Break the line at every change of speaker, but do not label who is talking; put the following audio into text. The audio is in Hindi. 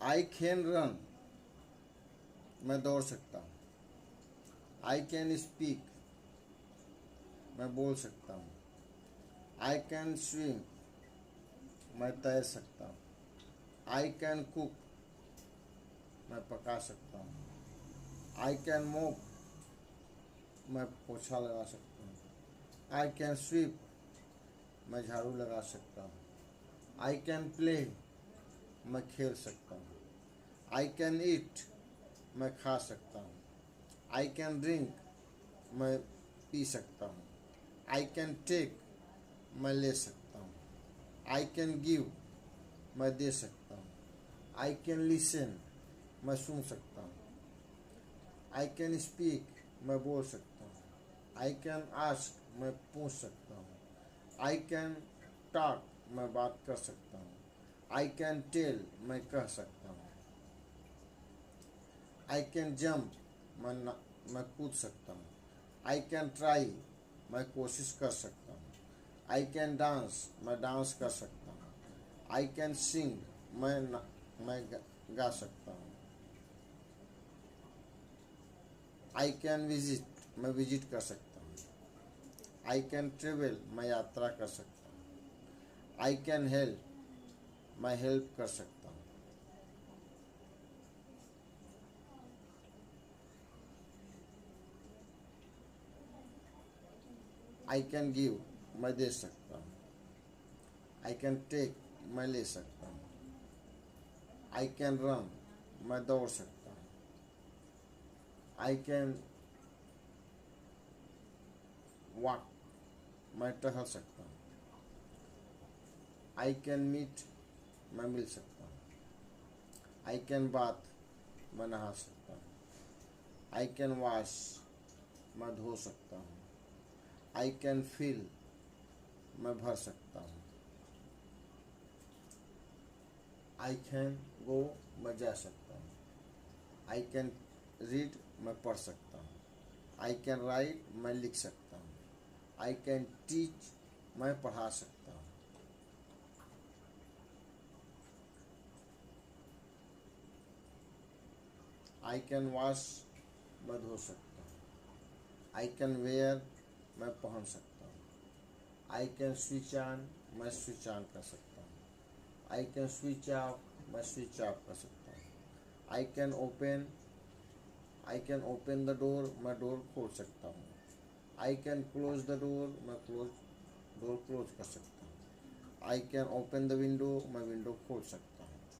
आई कैन रन, मैं दौड़ सकता हूँ। आई कैन स्पीक, मैं बोल सकता हूँ। आई कैन स्विम, मैं तैर सकता हूँ। आई कैन कुक, मैं पका सकता हूँ। आई कैन मोप, मैं पोछा लगा सकता हूँ। आई कैन स्वीप, मैं झाड़ू लगा सकता हूँ। आई कैन प्ले, मैं खेल सकता हूँ। आई कैन ईट, मैं खा सकता हूँ। आई कैन ड्रिंक, मैं पी सकता हूँ। आई कैन टेक, मैं ले सकता हूँ। आई कैन गिव, मैं दे सकता हूँ। आई कैन लिसन, मैं सुन सकता हूँ। आई कैन स्पीक, मैं बोल सकता हूँ। आई कैन आस्क, मैं पूछ सकता हूँ। आई कैन टॉक, मैं बात कर सकता हूँ। आई कैन टेल, मैं कह सकता हूँ। आई कैन जंप, मैं कूद सकता हूँ। आई कैन ट्राई, मैं कोशिश कर सकता हूँ। आई कैन डांस, मैं डांस कर सकता हूँ। आई कैन सिंग, मैं गा सकता हूँ। आई कैन विजिट, मैं विजिट कर सकता हूँ। आई कैन ट्रेवल, मैं यात्रा कर सकता हूँ। आई कैन हेल्प, मैं हेल्प कर सकता हूँ। आई कैन गिव, मैं दे सकता हूँ। आई कैन टेक, मैं ले सकता हूँ। आई कैन रन, मैं दौड़ सकता हूँ। आई कैन वॉक, मैं टहल सकता हूँ। आई कैन मीट, मैं मिल सकता हूँ। आई कैन बाथ, मैं नहा सकता हूँ। आई कैन वॉश, मैं धो सकता हूँ। आई कैन फिल, मैं भर सकता हूँ। आई कैन गो, मैं जा सकता हूँ। आई कैन रीड, मैं पढ़ सकता हूँ। आई कैन राइट, मैं लिख सकता हूँ। आई कैन टीच, मैं पढ़ा सकता हूँ। आई कैन वॉश, मैं धो सकता हूँ। आई कैन वेयर, मैं पहन सकता हूँ। आई कैन स्विच ऑन, मैं स्विच ऑन कर सकता हूँ। आई कैन स्विच ऑफ, मैं स्विच ऑफ कर सकता हूँ। I can open, I can open the door, मैं डोर खोल सकता हूँ। I can close the door, मैं डोर क्लोज कर सकता हूँ। I can open the window, मैं विंडो खोल सकता हूँ।